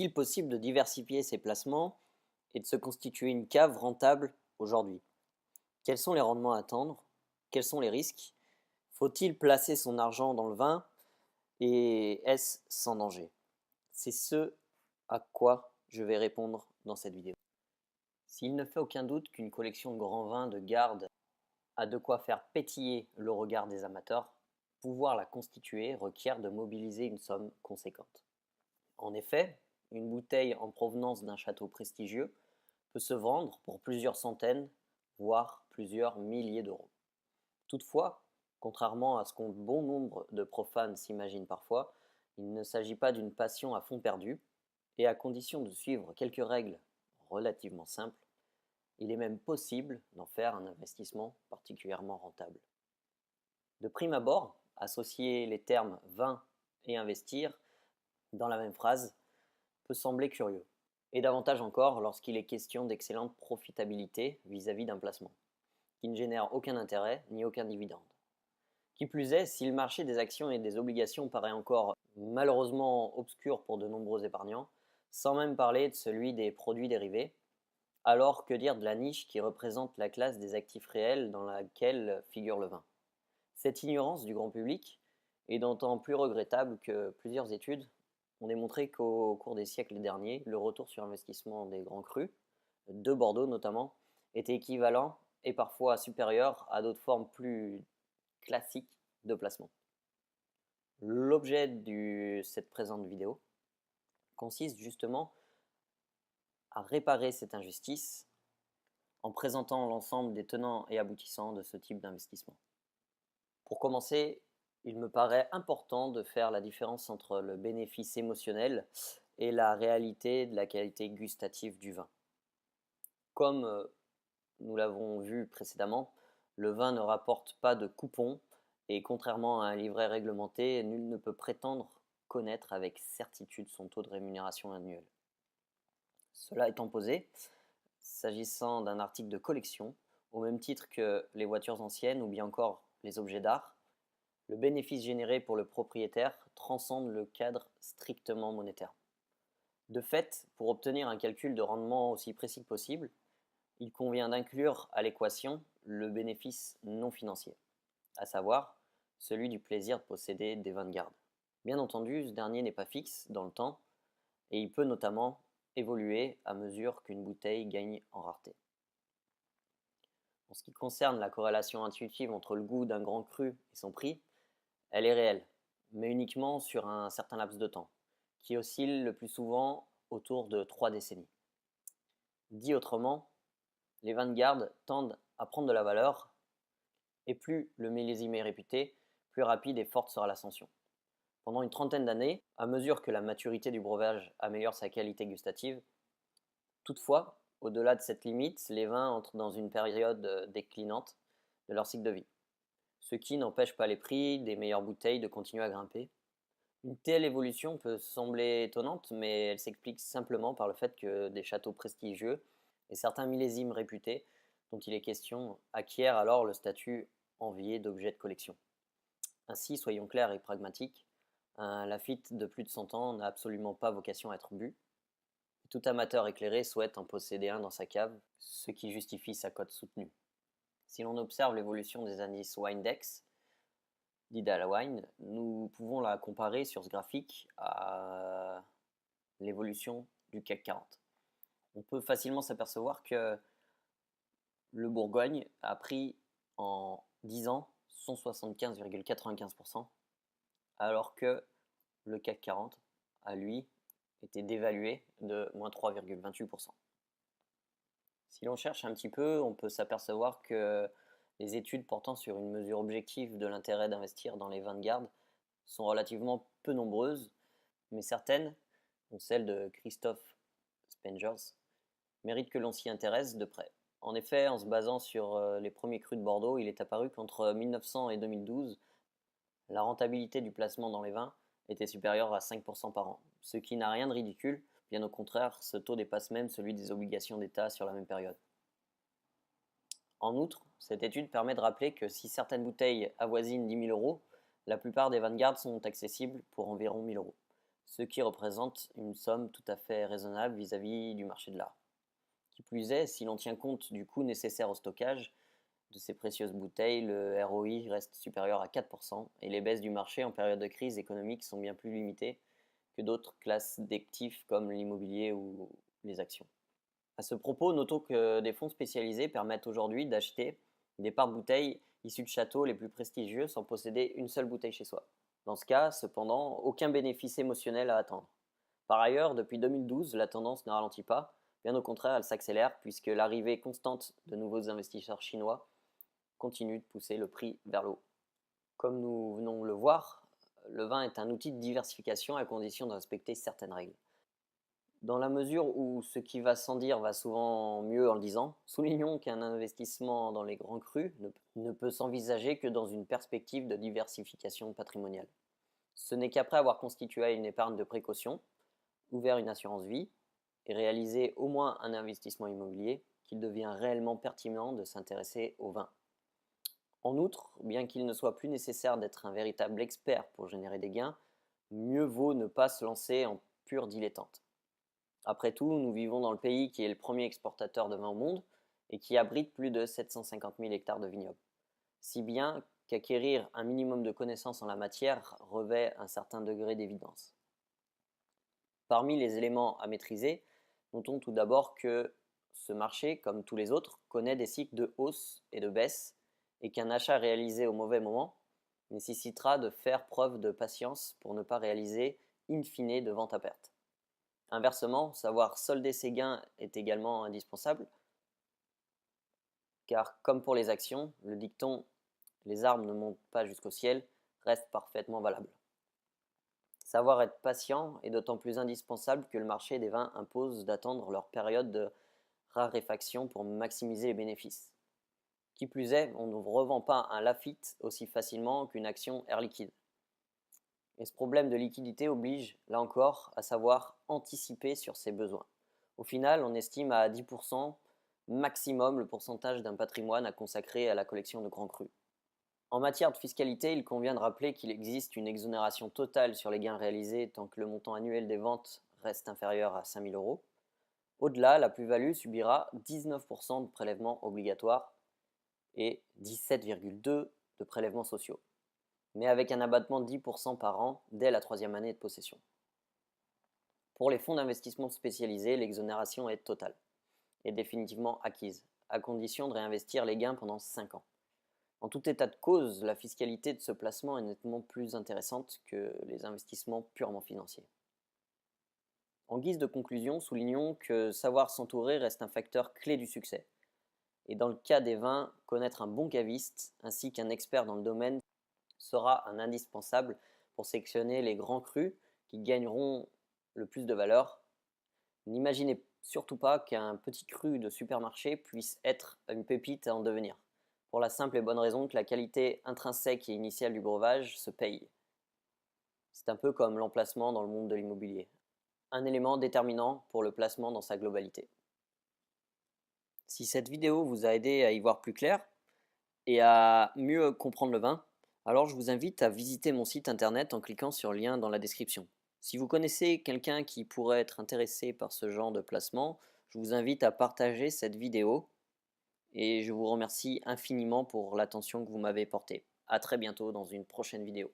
Est-il possible de diversifier ses placements et de se constituer une cave rentable aujourd'hui? Quels sont les rendements à attendre? Quels sont les risques? Faut-il placer son argent dans le vin et est-ce sans danger? C'est ce à quoi je vais répondre dans cette vidéo. S'il ne fait aucun doute qu'une collection de grands vins de garde a de quoi faire pétiller le regard des amateurs, pouvoir la constituer requiert de mobiliser une somme conséquente. En effet, une bouteille en provenance d'un château prestigieux peut se vendre pour plusieurs centaines, voire plusieurs milliers d'euros. Toutefois, contrairement à ce qu'un bon nombre de profanes s'imaginent parfois, il ne s'agit pas d'une passion à fond perdu, et à condition de suivre quelques règles relativement simples, il est même possible d'en faire un investissement particulièrement rentable. De prime abord, associer les termes vin et investir dans la même phrase peut sembler curieux, et davantage encore lorsqu'il est question d'excellente profitabilité vis-à-vis d'un placement, qui ne génère aucun intérêt ni aucun dividende. Qui plus est, si le marché des actions et des obligations paraît encore malheureusement obscur pour de nombreux épargnants, sans même parler de celui des produits dérivés, alors que dire de la niche qui représente la classe des actifs réels dans laquelle figure le vin? Cette ignorance du grand public est d'autant plus regrettable que plusieurs études ont démontré qu'au cours des siècles derniers, le retour sur investissement des grands crus, de Bordeaux notamment, était équivalent et parfois supérieur à d'autres formes plus classiques de placement. L'objet de cette présente vidéo consiste justement à réparer cette injustice en présentant l'ensemble des tenants et aboutissants de ce type d'investissement. Pour commencer, il me paraît important de faire la différence entre le bénéfice émotionnel et la réalité de la qualité gustative du vin. Comme nous l'avons vu précédemment, le vin ne rapporte pas de coupons et contrairement à un livret réglementé, nul ne peut prétendre connaître avec certitude son taux de rémunération annuel. Cela étant posé, s'agissant d'un article de collection, au même titre que les voitures anciennes ou bien encore les objets d'art, le bénéfice généré pour le propriétaire transcende le cadre strictement monétaire. De fait, pour obtenir un calcul de rendement aussi précis que possible, il convient d'inclure à l'équation le bénéfice non financier, à savoir celui du plaisir de posséder des vins de garde. Bien entendu, ce dernier n'est pas fixe dans le temps et il peut notamment évoluer à mesure qu'une bouteille gagne en rareté. En ce qui concerne la corrélation intuitive entre le goût d'un grand cru et son prix, elle est réelle, mais uniquement sur un certain laps de temps, qui oscille le plus souvent autour de 3 décennies. Dit autrement, les vins de garde tendent à prendre de la valeur, et plus le millésime est réputé, plus rapide et forte sera l'ascension. Pendant une trentaine d'années, à mesure que la maturité du breuvage améliore sa qualité gustative, toutefois, au-delà de cette limite, les vins entrent dans une période déclinante de leur cycle de vie, ce qui n'empêche pas les prix des meilleures bouteilles de continuer à grimper. Une telle évolution peut sembler étonnante, mais elle s'explique simplement par le fait que des châteaux prestigieux et certains millésimes réputés dont il est question acquièrent alors le statut envié d'objet de collection. Ainsi, soyons clairs et pragmatiques, un Lafite de plus de 100 ans n'a absolument pas vocation à être bu. Tout amateur éclairé souhaite en posséder un dans sa cave, ce qui justifie sa cote soutenue. Si l'on observe l'évolution des indices Windex, d'Idala Wine, nous pouvons la comparer sur ce graphique à l'évolution du CAC 40. On peut facilement s'apercevoir que le Bourgogne a pris en 10 ans 175,95%, alors que le CAC 40 a lui été dévalué de moins 3,28%. Si l'on cherche un petit peu, on peut s'apercevoir que les études portant sur une mesure objective de l'intérêt d'investir dans les vins de garde sont relativement peu nombreuses, mais certaines, dont celle de Christophe Spengers, méritent que l'on s'y intéresse de près. En effet, en se basant sur les premiers crus de Bordeaux, il est apparu qu'entre 1900 et 2012, la rentabilité du placement dans les vins était supérieure à 5% par an, ce qui n'a rien de ridicule, bien au contraire, ce taux dépasse même celui des obligations d'État sur la même période. En outre, cette étude permet de rappeler que si certaines bouteilles avoisinent 10 000 euros, la plupart des vins de garde sont accessibles pour environ 1 000 euros. ce qui représente une somme tout à fait raisonnable vis-à-vis du marché de l'art. Qui plus est, si l'on tient compte du coût nécessaire au stockage de ces précieuses bouteilles, le ROI reste supérieur à 4% et les baisses du marché en période de crise économique sont bien plus limitées que d'autres classes d'actifs comme l'immobilier ou les actions. À ce propos, notons que des fonds spécialisés permettent aujourd'hui d'acheter des parts de bouteilles issues de châteaux les plus prestigieux sans posséder une seule bouteille chez soi. Dans ce cas, cependant, aucun bénéfice émotionnel à attendre. Par ailleurs, depuis 2012, la tendance ne ralentit pas, bien au contraire, elle s'accélère puisque l'arrivée constante de nouveaux investisseurs chinois continue de pousser le prix vers le haut. Comme nous venons de le voir, le vin est un outil de diversification à condition de respecter certaines règles. Dans la mesure où ce qui va sans dire va souvent mieux en le disant, soulignons qu'un investissement dans les grands crus ne peut s'envisager que dans une perspective de diversification patrimoniale. Ce n'est qu'après avoir constitué une épargne de précaution, ouvert une assurance vie et réalisé au moins un investissement immobilier qu'il devient réellement pertinent de s'intéresser au vin. En outre, bien qu'il ne soit plus nécessaire d'être un véritable expert pour générer des gains, mieux vaut ne pas se lancer en pur dilettante. Après tout, nous vivons dans le pays qui est le premier exportateur de vin au monde et qui abrite plus de 750 000 hectares de vignobles. Si bien qu'acquérir un minimum de connaissances en la matière revêt un certain degré d'évidence. Parmi les éléments à maîtriser, notons tout d'abord que ce marché, comme tous les autres, connaît des cycles de hausse et de baisse et qu'un achat réalisé au mauvais moment nécessitera de faire preuve de patience pour ne pas réaliser in fine de vente à perte. Inversement, savoir solder ses gains est également indispensable, car comme pour les actions, le dicton «les arbres ne montent pas jusqu'au ciel» reste parfaitement valable. Savoir être patient est d'autant plus indispensable que le marché des vins impose d'attendre leur période de raréfaction pour maximiser les bénéfices. Qui plus est, on ne revend pas un Lafite aussi facilement qu'une action Air Liquide. Et ce problème de liquidité oblige, là encore, à savoir anticiper sur ses besoins. Au final, on estime à 10% maximum le pourcentage d'un patrimoine à consacrer à la collection de grands crus. En matière de fiscalité, il convient de rappeler qu'il existe une exonération totale sur les gains réalisés tant que le montant annuel des ventes reste inférieur à 5 000 euros. Au-delà, la plus-value subira 19% de prélèvements obligatoires et 17,2% de prélèvements sociaux, mais avec un abattement de 10% par an dès la 3e année de possession. Pour les fonds d'investissement spécialisés, l'exonération est totale et définitivement acquise, à condition de réinvestir les gains pendant 5 ans. En tout état de cause, la fiscalité de ce placement est nettement plus intéressante que les investissements purement financiers. En guise de conclusion, soulignons que savoir s'entourer reste un facteur clé du succès. Et dans le cas des vins, connaître un bon caviste ainsi qu'un expert dans le domaine sera un indispensable pour sélectionner les grands crus qui gagneront le plus de valeur. N'imaginez surtout pas qu'un petit cru de supermarché puisse être une pépite à en devenir, pour la simple et bonne raison que la qualité intrinsèque et initiale du breuvage se paye. C'est un peu comme l'emplacement dans le monde de l'immobilier, un élément déterminant pour le placement dans sa globalité. Si cette vidéo vous a aidé à y voir plus clair et à mieux comprendre le vin, alors je vous invite à visiter mon site internet en cliquant sur le lien dans la description. Si vous connaissez quelqu'un qui pourrait être intéressé par ce genre de placement, je vous invite à partager cette vidéo et je vous remercie infiniment pour l'attention que vous m'avez portée. À très bientôt dans une prochaine vidéo.